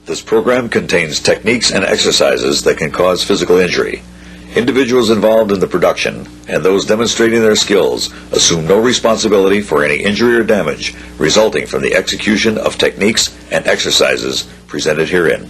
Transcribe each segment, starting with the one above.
This program contains techniques and exercises that can cause physical injury. Individuals involved in the production and those demonstrating their skills assume no responsibility for any injury or damage resulting from the execution of techniques and exercises presented herein.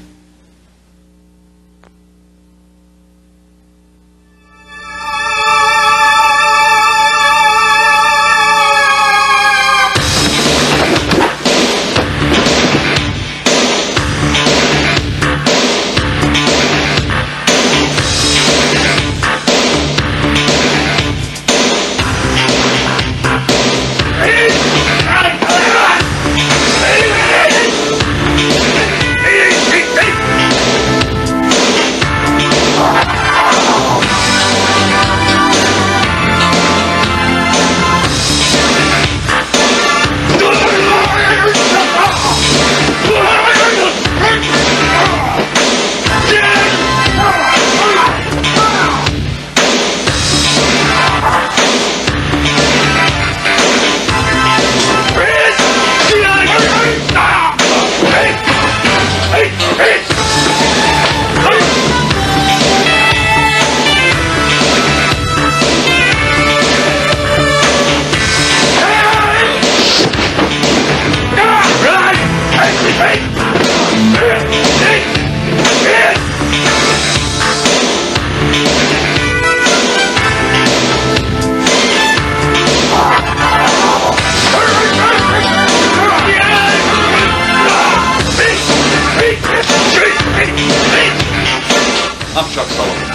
I'm Chuck Sullivan.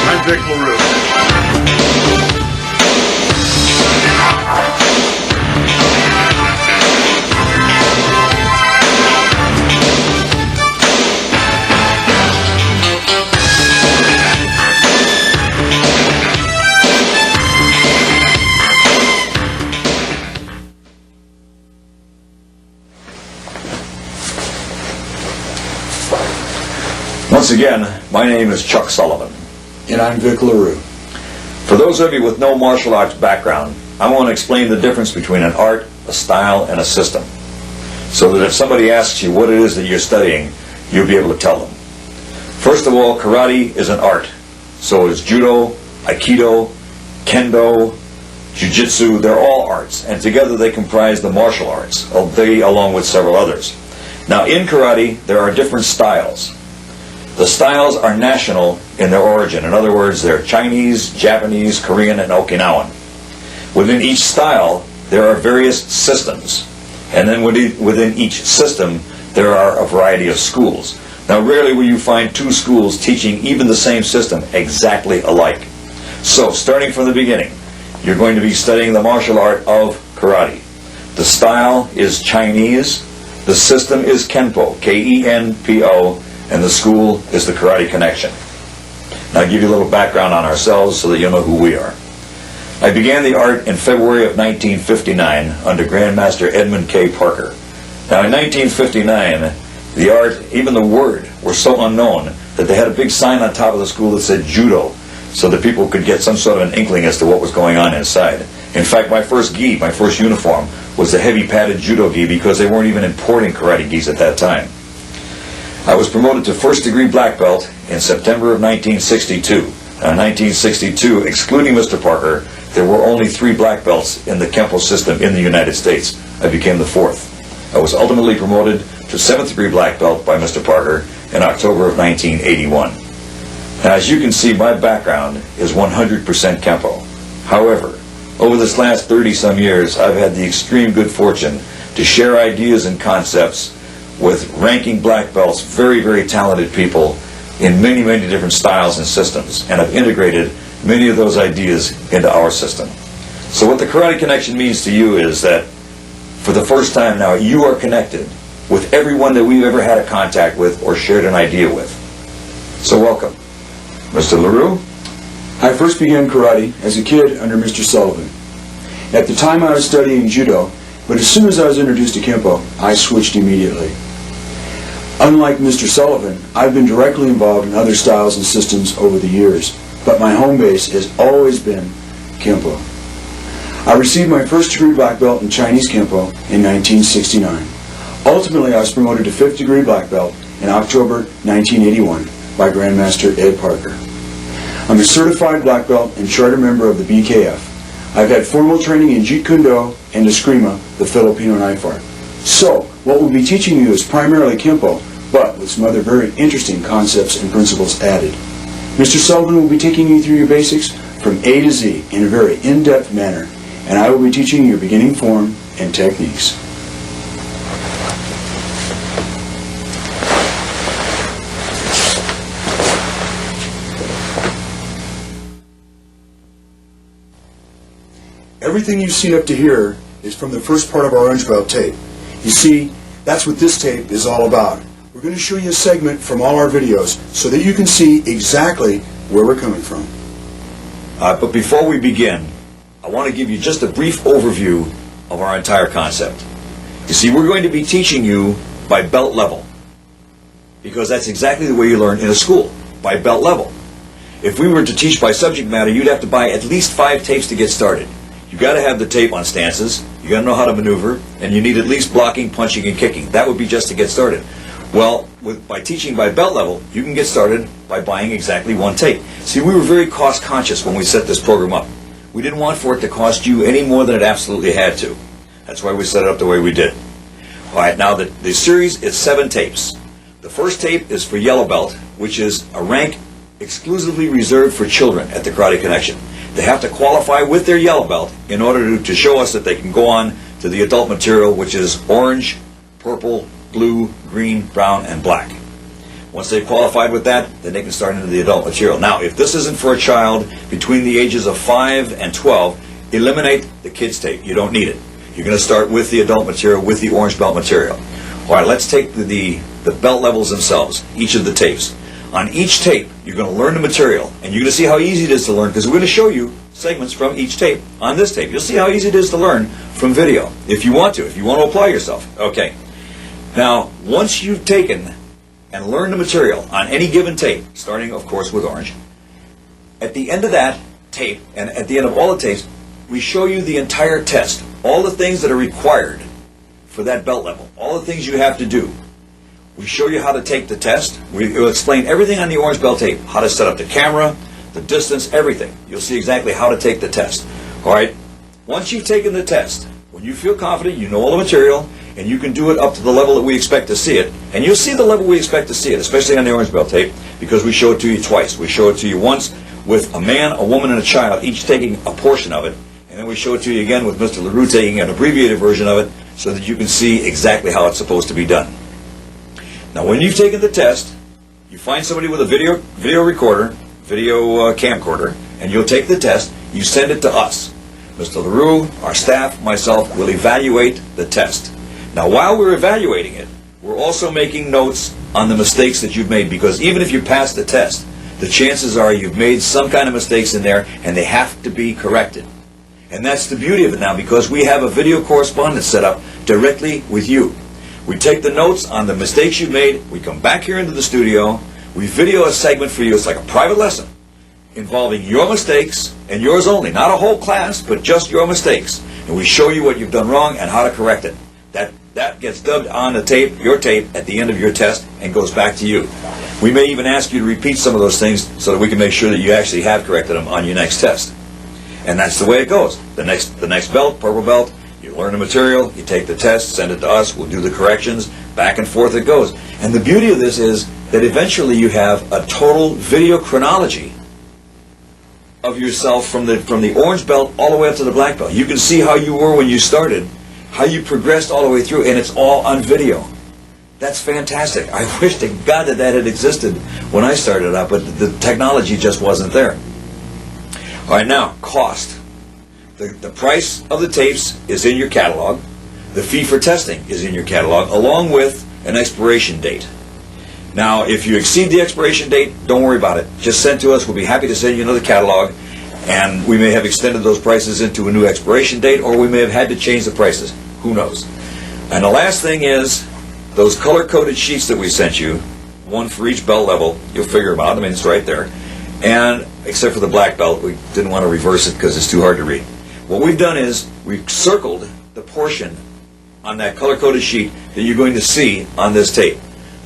I'm Vic LaRue. Once again, my name is Chuck Sullivan. And I'm Vic LaRue. For those of you with no martial arts background, I want to explain the difference between an art, a style, and a system, so that if somebody asks you what it is that you're studying, you'll be able to tell them. First of all, karate is an art. So is judo, aikido, kendo, jiu-jitsu. They're all arts, and together they comprise the martial arts, they along with several others. Now, in karate, there are different styles. The styles are national in their origin. In other words, they're Chinese, Japanese, Korean, and Okinawan. Within each style, there are various systems. And then within each system, there are a variety of schools. Now, rarely will you find two schools teaching even the same system exactly alike. So, starting from the beginning, you're going to be studying the martial art of karate. The style is Chinese. The system is Kenpo, K-E-N-P-O, and the school is the Karate Connection. Now, I'll give you a little background on ourselves so that you'll know who we are. I began the art in February of 1959 under Grandmaster Edmund K. Parker. Now, in 1959, the art, even the word, were so unknown that they had a big sign on top of the school that said judo, so that people could get some sort of an inkling as to what was going on inside. In fact, my first gi, my first uniform, was the heavy padded judo gi because they weren't even importing karate gis at that time. I was promoted to first degree black belt in September of 1962. In 1962, excluding Mr. Parker, there were only 3 black belts in the Kenpo system in the United States. I became the 4th. I was ultimately promoted to 7th degree black belt by Mr. Parker in October of 1981. Now, as you can see, my background is 100% Kenpo. However, over this last 30-some years, I've had the extreme good fortune to share ideas and concepts with ranking black belts, very, very talented people in many, many different styles and systems, and I've integrated many of those ideas into our system. So what the Karate Connection means to you is that for the first time now, you are connected with everyone that we've ever had a contact with or shared an idea with. So welcome. Mr. LaRue? I first began karate as a kid under Mr. Sullivan. At the time I was studying judo, but as soon as I was introduced to Kenpo, I switched immediately. Unlike Mr. Sullivan, I've been directly involved in other styles and systems over the years, but my home base has always been Kenpo. I received my first degree black belt in Chinese Kenpo in 1969. Ultimately, I was promoted to 5th degree black belt in October 1981 by Grandmaster Ed Parker. I'm a certified black belt and charter member of the BKF. I've had formal training in Jeet Kune Do and Eskrima, the Filipino knife art. So, what we'll be teaching you is primarily Kenpo, but with some other very interesting concepts and principles added. Mr. Sullivan will be taking you through your basics from A to Z in a very in-depth manner, and I will be teaching you your beginning form and techniques. Everything you've seen up to here is from the first part of our orange belt tape. You see, that's what this tape is all about. We're going to show you a segment from all our videos so that you can see exactly where we're coming from. But before we begin, I want to give you just a brief overview of our entire concept. You see, we're going to be teaching you by belt level, because that's exactly the way you learn in a school, by belt level. If we were to teach by subject matter, you'd have to buy at least 5 tapes to get started. You got to have the tape on stances, you got to know how to maneuver, and you need at least blocking, punching, and kicking. That would be just to get started. Well, by teaching by belt level, you can get started by buying exactly 1 tape. See, we were very cost conscious when we set this program up. We didn't want for it to cost you any more than it absolutely had to. That's why we set it up the way we did. All right, now the series is 7 tapes. The first tape is for yellow belt, which is a rank exclusively reserved for children at the Karate Connection. They have to qualify with their yellow belt in order to show us that they can go on to the adult material, which is orange, purple, blue, green, brown, and black. Once they've qualified with that, then they can start into the adult material. Now, if this isn't for a child between the ages of 5 and 12, eliminate the kids tape. You don't need it. You're going to start with the adult material, with the orange belt material. All right, let's take the belt levels themselves, each of the tapes. On each tape, you're going to learn the material, and you're going to see how easy it is to learn, because we're going to show you segments from each tape on this tape. You'll see how easy it is to learn from video, if you want to apply yourself. Okay. Now, once you've taken and learned the material on any given tape, starting, of course, with orange, at the end of that tape, and at the end of all the tapes, we show you the entire test, all the things that are required for that belt level, all the things you have to do. We show you how to take the test. We'll explain everything on the orange belt tape, how to set up the camera, the distance, everything. You'll see exactly how to take the test. All right? Once you've taken the test, when you feel confident, you know all the material, and you can do it up to the level that we expect to see it, and you'll see the level we expect to see it, especially on the orange belt tape, because we show it to you twice. We show it to you once with a man, a woman, and a child, each taking a portion of it, and then we show it to you again with Mr. LaRue taking an abbreviated version of it, so that you can see exactly how it's supposed to be done. Now, when you've taken the test, you find somebody with a video recorder, video camcorder, and you'll take the test, you send it to us. Mr. LaRue, our staff, myself, will evaluate the test. Now, while we're evaluating it, we're also making notes on the mistakes that you've made, because even if you pass the test, the chances are you've made some kind of mistakes in there, and they have to be corrected. And that's the beauty of it now, because we have a video correspondence set up directly with you. We take the notes on the mistakes you've made, we come back here into the studio, we video a segment for you. It's like a private lesson involving your mistakes and yours only, not a whole class, but just your mistakes. And we show you what you've done wrong and how to correct it. That gets dubbed on the tape, your tape, at the end of your test, and goes back to you. We may even ask you to repeat some of those things so that we can make sure that you actually have corrected them on your next test. And that's the way it goes. The next belt, purple belt, you learn the material, you take the test, send it to us, we'll do the corrections, back and forth it goes. And the beauty of this is that eventually you have a total video chronology of yourself from the orange belt all the way up to the black belt. You can see how you were when you started, how you progressed all the way through, and it's all on video. That's fantastic. I wish to God that had existed when I started out, but the technology just wasn't there. All right, now, cost. The price of the tapes is in your catalog. The fee for testing is in your catalog, along with an expiration date. Now, if you exceed the expiration date, don't worry about it. Just send to us. We'll be happy to send you another catalog, and we may have extended those prices into a new expiration date, or we may have had to change the prices. Who knows? And the last thing is those color-coded sheets that we sent you, one for each belt level. You'll figure them out. I mean, it's right there. And except for the black belt, we didn't want to reverse it because it's too hard to read. What we've done is we've circled the portion on that color-coded sheet that you're going to see on this tape.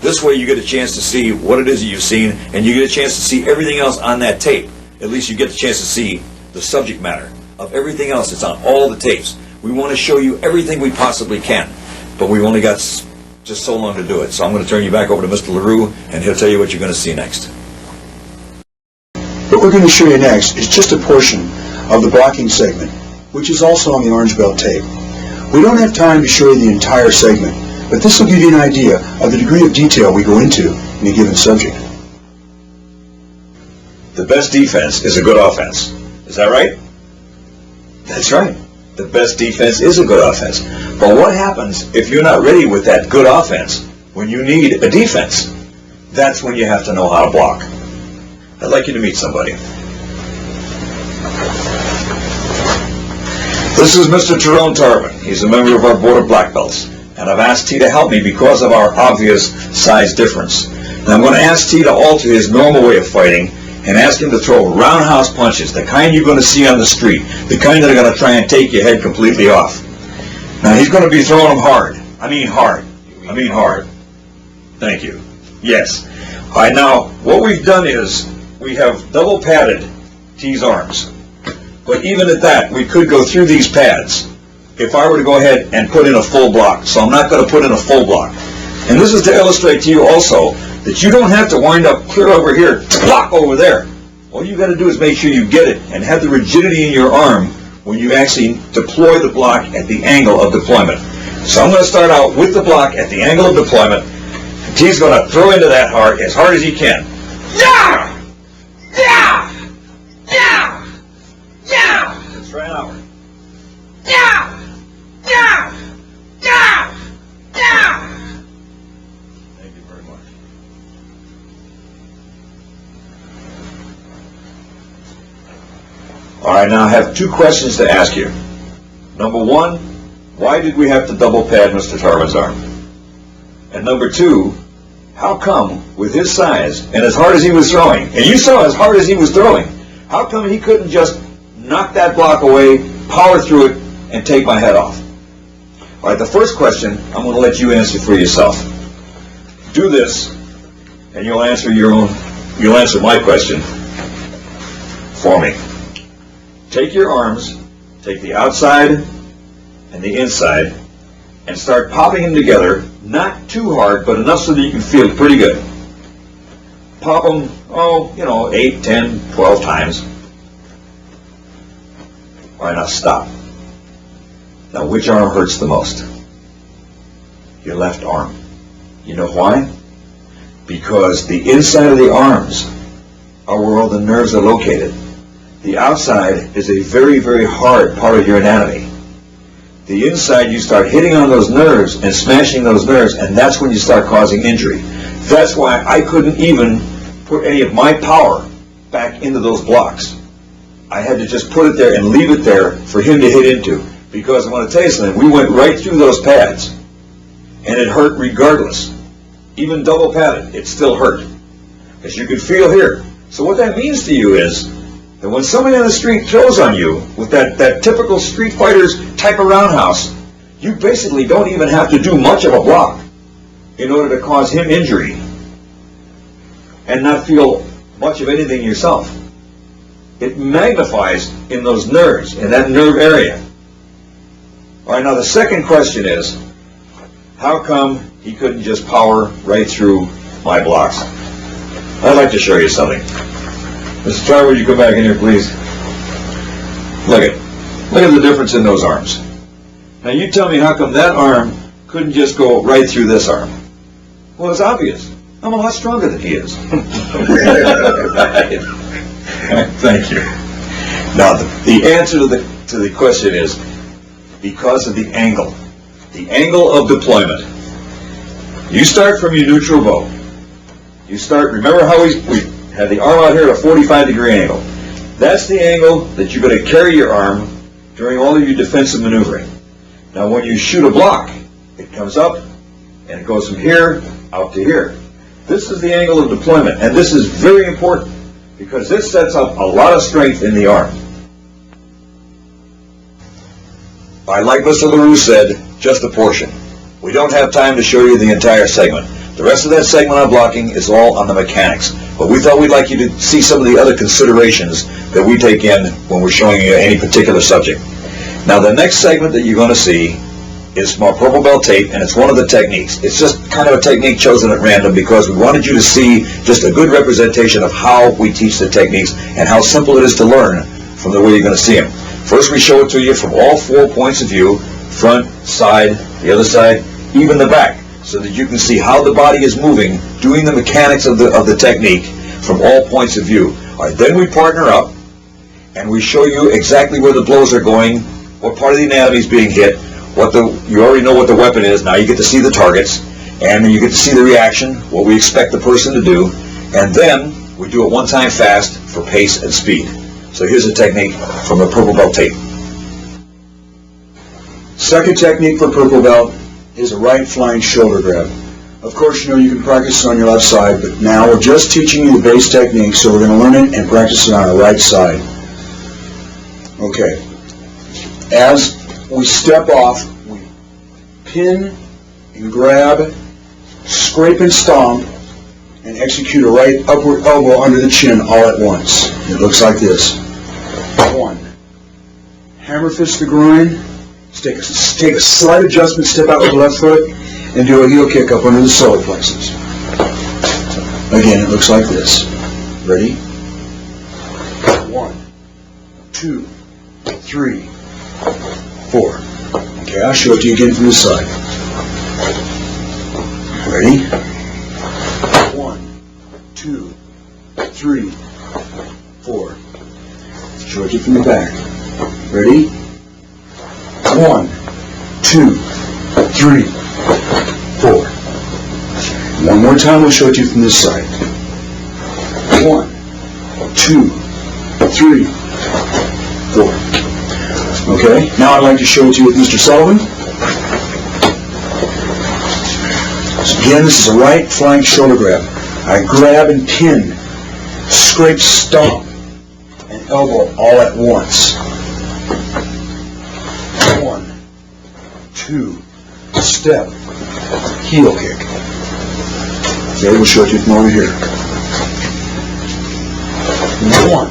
This way you get a chance to see what it is that you've seen, and you get a chance to see everything else on that tape. At least you get the chance to see the subject matter of everything else that's on all the tapes. We want to show you everything we possibly can, but we've only got just so long to do it. So I'm going to turn you back over to Mr. LaRue, and he'll tell you what you're going to see next. What we're going to show you next is just a portion of the blocking segment, which is also on the orange belt tape. We don't have time to show you the entire segment, but this will give you an idea of the degree of detail we go into in a given subject. The best defense is a good offense. Is that right? That's right. The best defense is a good offense. But what happens if you're not ready with that good offense when you need a defense? That's when you have to know how to block. I'd like you to meet somebody. This is Mr. Tyrone Tarvin. He's a member of our Board of Black Belts. And I've asked T to help me because of our obvious size difference. And I'm going to ask T to alter his normal way of fighting and ask him to throw roundhouse punches, the kind you're going to see on the street, the kind that are going to try and take your head completely off. Now, he's going to be throwing them hard. I mean hard. I mean hard. Thank you. Yes. All right, now, what we've done is we have double padded T's arms. But even at that, we could go through these pads if I were to go ahead and put in a full block. So I'm not going to put in a full block. And this is to illustrate to you also that you don't have to wind up clear over here to block over there. All you got to do is make sure you get it and have the rigidity in your arm when you actually deploy the block at the angle of deployment. So I'm going to start out with the block at the angle of deployment. And T's going to throw into that as hard as he can. Yeah! Yeah! Yeah! Yeah! Let's try an hour. Yeah! Yeah! Yeah! Yeah! Thank you very much. All right, now I have two questions to ask you. Number one, why did we have to double pad Mr. Tarvin's arm? And number two, how come with his size and as hard as he was throwing, and you saw as hard as he was throwing, how come he couldn't just knock that block away, power through it, and take my head off? All right, the first question I'm going to let you answer for yourself. Do this, and you'll answer my question for me. Take your arms, take the outside and the inside, and start popping them together, not too hard, but enough so that you can feel it pretty good. Pop them, 8, 10, 12 times. All right, now stop. Now, which arm hurts the most? Your left arm. You know why? Because the inside of the arms are where all the nerves are located. The outside is a very, very hard part of your anatomy. The inside, you start hitting on those nerves and smashing those nerves, and that's when you start causing injury. That's why I couldn't even put any of my power back into those blocks. I had to just put it there and leave it there for him to hit into. Because I want to tell you something, we went right through those pads, and it hurt regardless. Even double padded, it still hurt, as you can feel here. So what that means to you is that when somebody on the street throws on you with that typical street fighter's type of roundhouse, you basically don't even have to do much of a block in order to cause him injury and not feel much of anything yourself. It magnifies in those nerves, in that nerve area. All right, now the second question is, how come he couldn't just power right through my blocks? I'd like to show you something. Mr. Tarvin, would you come back in here, please? Look at the difference in those arms. Now you tell me how come that arm couldn't just go right through this arm? Well, it's obvious. I'm a lot stronger than he is. Thank you. Now the answer to the question is because of the angle of deployment. You start from your neutral bow. You start. Remember how we had the arm out here at a 45-degree angle. That's the angle that you're going to carry your arm during all of your defensive maneuvering. Now when you shoot a block, it comes up and it goes from here out to here. This is the angle of deployment, and this is very important because this sets up a lot of strength in the arm. All right, like Mr. LaRue said, just a portion. We don't have time to show you the entire segment. The rest of that segment on blocking is all on the mechanics. But we thought we'd like you to see some of the other considerations that we take in when we're showing you any particular subject. Now, the next segment that you're going to see is from our purple belt tape, and it's one of the techniques. It's just kind of a technique chosen at random because we wanted you to see just a good representation of how we teach the techniques and how simple it is to learn from the way you're going to see them. First, we show it to you from all 4 points of view: front, side, the other side, even the back, so that you can see how the body is moving, doing the mechanics of the technique from all points of view. All right, then we partner up, and we show you exactly where the blows are going, what part of the anatomy is being hit, you already know what the weapon is. Now you get to see the targets, and then you get to see the reaction, what we expect the person to do, and then we do it one time fast for pace and speed. So here's a technique from the purple belt tape. Second technique for purple belt is a right flying shoulder grab. Of course, you know you can practice on your left side, but now we're just teaching you the base technique, so we're going to learn it and practice it on our right side. Okay. As we step off, we pin and grab, scrape and stomp, and execute a right upward elbow under the chin all at once. It looks like this. 1. Hammer fist the groin. Take a slight adjustment, step out with the left foot, and do a heel kick up under the solar plexus. Again, it looks like this. Ready? 1, 2, 3, 4. Okay, I'll show it to you again from this side. Ready? 1, 2, 3, 4. Show it to you from the back. Ready? 1, 2, 3, 4. One more time, we'll show it to you from this side. 1, 2, 3, 4. Okay, now I'd like to show it to you with Mr. Sullivan. So again, this is a right flank shoulder grab. I grab and pin, scrape, stomp, and elbow all at once. 1, 2, step, heel kick. Okay, we'll show it to you from over here. 1,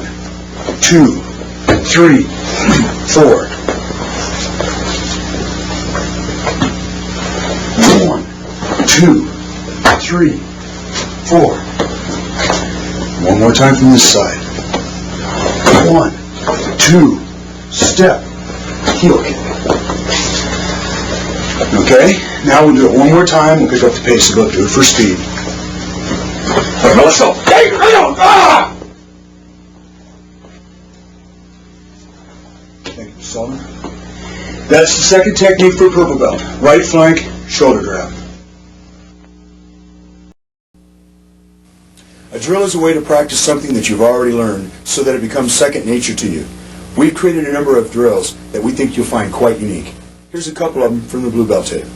2, 3, 4. 1, 2, 3, 4. One more time from this side. 1, 2, step, heel kick. Okay, now we'll do it one more time. We'll pick up the pace a bit, do it for speed. Okay, now let's go. Thank you, Mr. Sullivan. That's the second technique for purple belt. Right flank, shoulder grab. A drill is a way to practice something that you've already learned so that it becomes second nature to you. We've created a number of drills that we think you'll find quite unique. Here's a couple of them from the blue belt tape.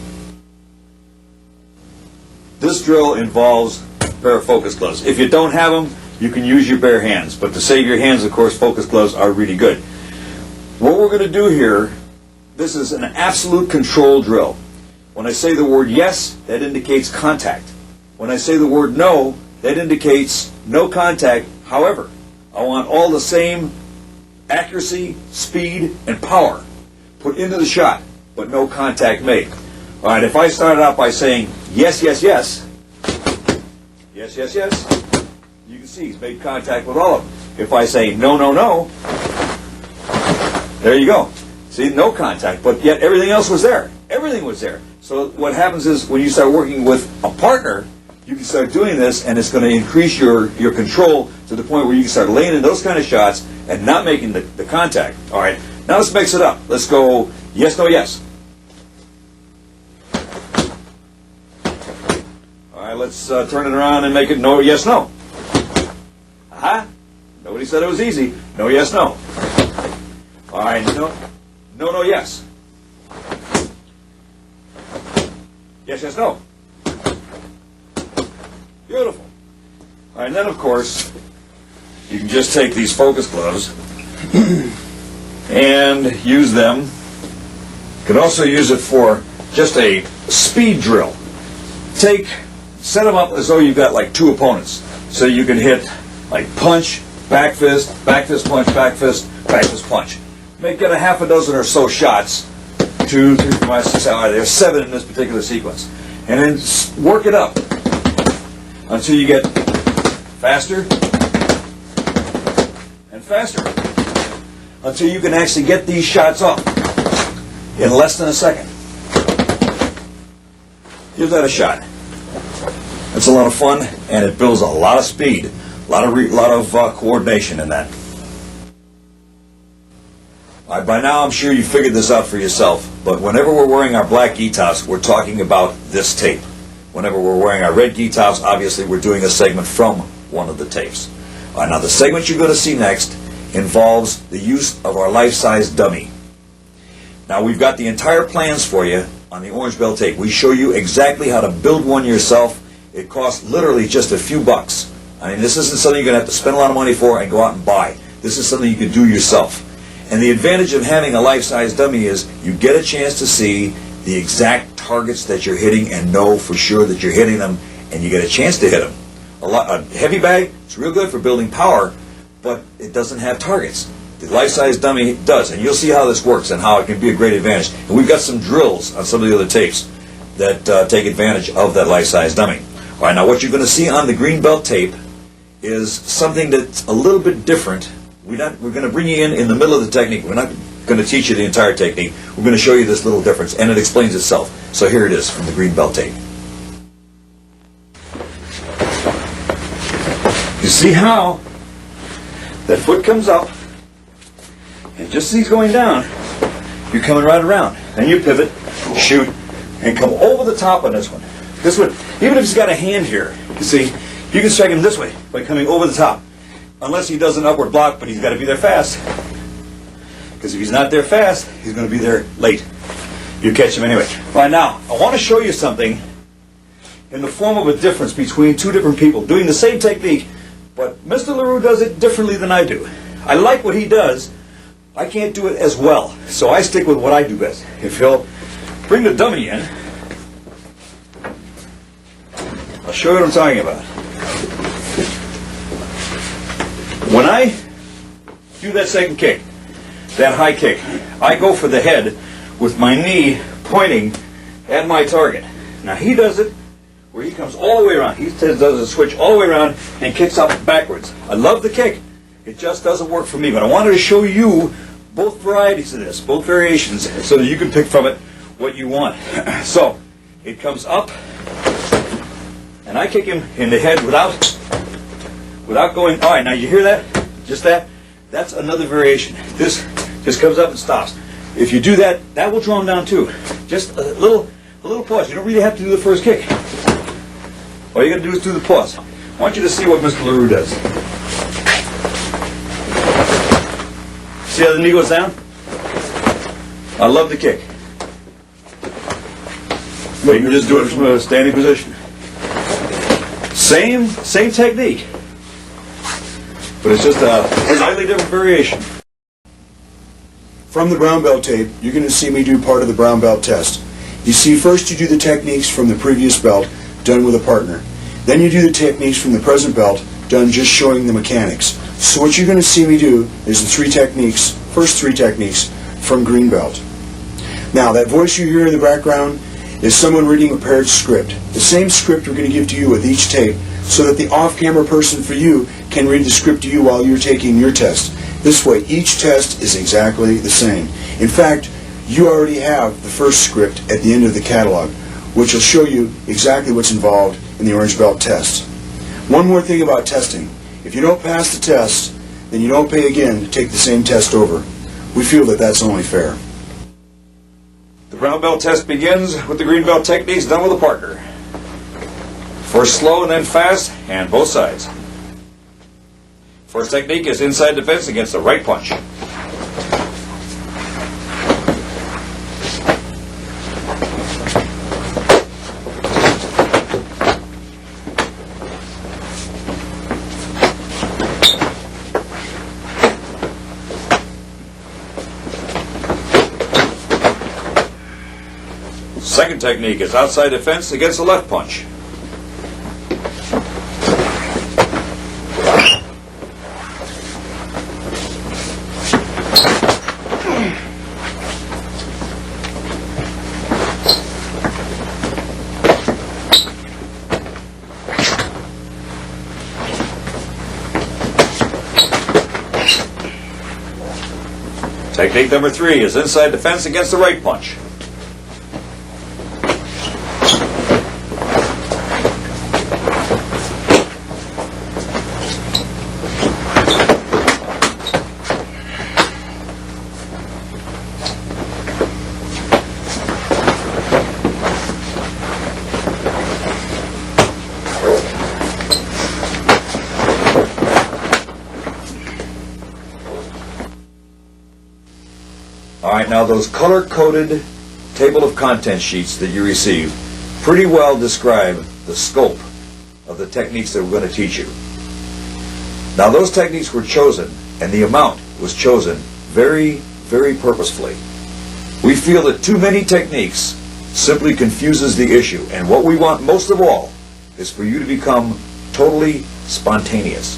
This drill involves a pair of focus gloves. If you don't have them, you can use your bare hands. But to save your hands, of course, focus gloves are really good. What we're going to do here, this is an absolute control drill. When I say the word yes, that indicates contact. When I say the word no, that indicates no contact. However, I want all the same accuracy, speed, and power put into the shot, but no contact made. All right, if I started out by saying yes, yes, yes, yes, yes, yes, you can see he's made contact with all of them. If I say no, no, no, there you go. See, no contact, but yet everything else was there. Everything was there. So what happens is when you start working with a partner, you can start doing this, and it's going to increase your control to the point where you can start laying in those kind of shots and not making the contact. All right, now let's mix it up. Let's go yes, no, yes. All right, let's turn it around and make it no, yes, no. Aha. Nobody said it was easy. No, yes, no. All right, no, no, no, yes. Yes, yes, no. Beautiful. All right, and then, of course, you can just take these focus gloves and use them. You can also use it for just a speed drill. Set them up as though you've got like two opponents. So you can hit like punch, back fist, punch, back fist, punch. Get a half a dozen or so shots. 2, 3, 4, 5, 6, 7. There's 7 in this particular sequence. And then work it up until you get faster and faster. Until you can actually get these shots off in less than a second. Give that a shot. It's a lot of fun, and it builds a lot of speed, a lot of coordination in that. By now, I'm sure you figured this out for yourself, but whenever we're wearing our black gi tops, we're talking about this tape. Whenever we're wearing our red gi tops, obviously we're doing a segment from one of the tapes. Now, the segment you're going to see next involves the use of our life-size dummy. Now, we've got the entire plans for you on the orange belt tape. We show you exactly how to build one yourself. It costs literally just a few bucks. I mean, this isn't something you're going to have to spend a lot of money for and go out and buy. This is something you can do yourself. And the advantage of having a life-size dummy is you get a chance to see the exact targets that you're hitting and know for sure that you're hitting them, and you get a chance to hit them. A heavy bag, it's real good for building power, but it doesn't have targets. The life-size dummy does, and you'll see how this works and how it can be a great advantage. And we've got some drills on some of the other tapes that take advantage of that life-size dummy. All right, now what you're going to see on the green belt tape is something that's a little bit different. We're going to bring you in the middle of the technique. We're not going to teach you the entire technique. We're going to show you this little difference, and it explains itself. So here it is from the green belt tape. You see how that foot comes up, and just as he's going down, you're coming right around. Then you pivot, shoot, and come over the top on this one. This one, even if he's got a hand here, you see, you can strike him this way by coming over the top. Unless he does an upward block, but he's got to be there fast. Because if he's not there fast, he's going to be there late. You catch him anyway. Right now, I want to show you something in the form of a difference between two different people doing the same technique, but Mr. LaRue does it differently than I do. I like what he does. I can't do it as well, so I stick with what I do best. If he'll bring the dummy in, I'll show you what I'm talking about. When I do that second kick, that high kick, I go for the head with my knee pointing at my target. Now he does it where he comes all the way around. He does a switch all the way around and kicks up backwards. I love the kick. It just doesn't work for me. But I wanted to show you both varieties of this, both variations, so that you can pick from it what you want. So it comes up, and I kick him in the head without going. All right, now you hear that? Just that? That's another variation. This just comes up and stops. If you do that, that will draw him down too. Just a little pause. You don't really have to do the first kick. All you got to do is do the pause. I want you to see what Mr. LaRue does. See how the knee goes down? I love the kick. But you can just do it from a standing position. Same technique. But it's just a slightly different variation. From the brown belt tape, you're going to see me do part of the brown belt test. You see, first you do the techniques from the previous belt, done with a partner. Then you do the techniques from the present belt, done just showing the mechanics. So what you're going to see me do is the first three techniques from green belt. Now, that voice you hear in the background is someone reading a paired script. The same script we're going to give to you with each tape, so that the off-camera person for you can read the script to you while you're taking your test. This way, each test is exactly the same. In fact, you already have the first script at the end of the catalog, which will show you exactly what's involved in the orange belt test. One more thing about testing. If you don't pass the test, then you don't pay again to take the same test over. We feel that that's only fair. The brown belt test begins with the green belt techniques done with a partner. First slow and then fast, and both sides. First technique is inside defense against the right punch. Second technique is outside defense against a left punch. Technique number 3 is inside defense against the right punch. Alright, now those color-coded table of contents sheets that you receive pretty well describe the scope of the techniques that we're going to teach you. Now those techniques were chosen, and the amount was chosen very, very purposefully. We feel that too many techniques simply confuses the issue, and what we want most of all is for you to become totally spontaneous.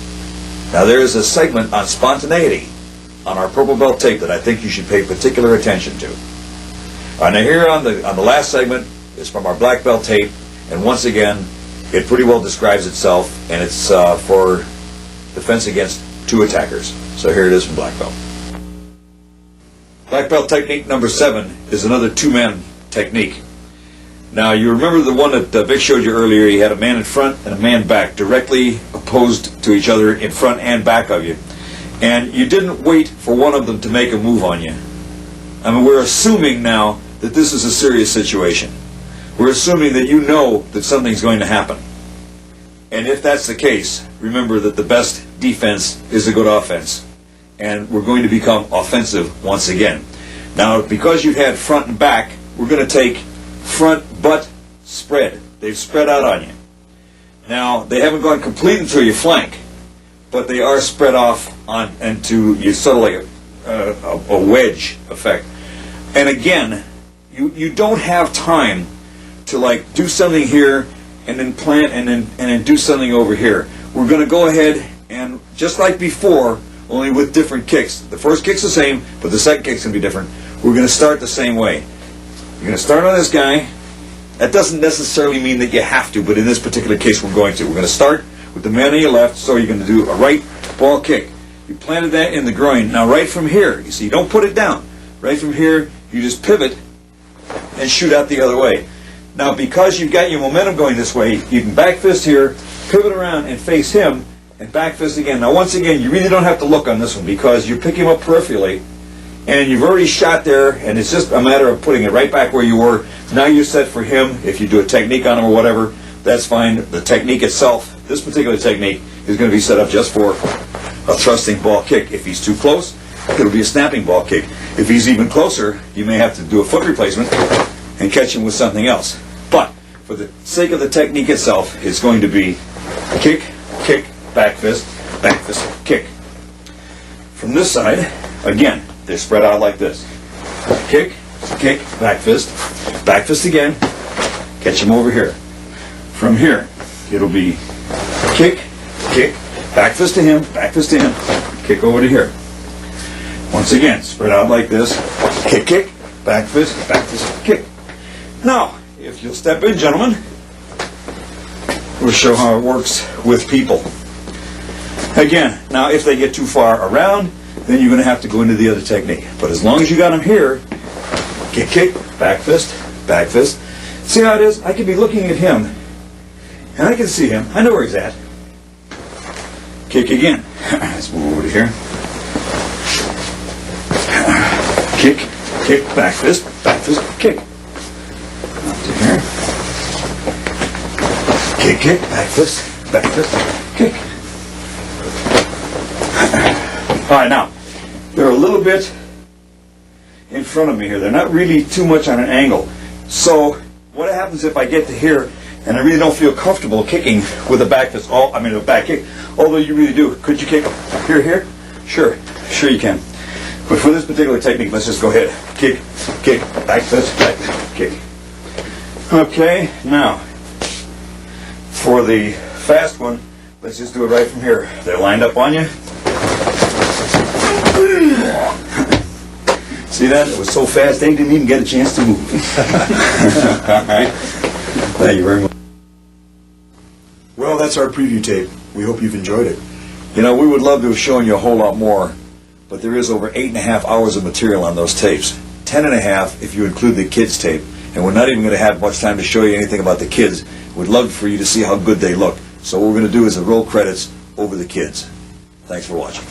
Now there is a segment on spontaneity on our purple belt tape that I think you should pay particular attention to. Now here on the last segment is from our black belt tape, and once again it pretty well describes itself, and it's for defense against 2 attackers. So here it is from black belt. Black belt technique number 7 is another 2-man technique. Now you remember the one that Vic showed you earlier. He had a man in front and a man back, directly opposed to each other in front and back of you. And you didn't wait for one of them to make a move on you. I mean, we're assuming now that this is a serious situation. We're assuming that you know that something's going to happen. And if that's the case, remember that the best defense is a good offense. And we're going to become offensive once again. Now, because you've had front and back, we're going to take front butt spread. They've spread out on you. Now, they haven't gone complete into your flank, but they are spread off on into you, sort of like a wedge effect. And again, you don't have time to like do something here and then plant and then do something over here. We're going to go ahead and just like before, only with different kicks. The first kick's the same, but the second kick's going to be different. We're going to start the same way. You're going to start on this guy. That doesn't necessarily mean that you have to, but in this particular case we're going to. We're going to start with the man on your left, so you're going to do a right ball kick. You planted that in the groin. Now right from here, you see, don't put it down. Right from here, you just pivot and shoot out the other way. Now because you've got your momentum going this way, you can back fist here, pivot around and face him, and back fist again. Now once again, you really don't have to look on this one because you pick him up peripherally, and you've already shot there, and it's just a matter of putting it right back where you were. Now you're set for him. If you do a technique on him or whatever, that's fine. The technique itself, this particular technique, is going to be set up just for a thrusting ball kick. If he's too close, it'll be a snapping ball kick. If he's even closer, you may have to do a foot replacement and catch him with something else. But for the sake of the technique itself, it's going to be kick, kick, back fist, kick. From this side, again, they're spread out like this. Kick, kick, back fist again, catch him over here. From here, it'll be kick, kick, back fist to him, kick over to here. Once again, spread out like this. Kick, kick, back fist, kick. Now, if you'll step in, gentlemen, we'll show how it works with people. Again, now if they get too far around, then you're going to have to go into the other technique. But as long as you got them here, kick, kick, back fist. See how it is? I could be looking at him, and I can see him. I know where he's at. Kick again. Let's move over to here. Kick, kick, back fist, kick. Up to here. Kick, kick, back fist, kick. All right, now, they're a little bit in front of me here. They're not really too much on an angle. So what happens if I get to here and I really don't feel comfortable kicking with a back fist, a back kick, although you really do. Could you kick here? Sure you can. But for this particular technique, let's just go ahead. Kick, kick, back fist, kick. Okay, now, for the fast one, let's just do it right from here. They're lined up on you. See that? It was so fast they didn't even get a chance to move. All right. Thank you very much. Well, that's our preview tape. We hope you've enjoyed it. You know, we would love to have shown you a whole lot more, but there is over 8.5 hours of material on those tapes. 10.5 if you include the kids' tape. And we're not even going to have much time to show you anything about the kids. We'd love for you to see how good they look. So what we're going to do is roll credits over the kids. Thanks for watching.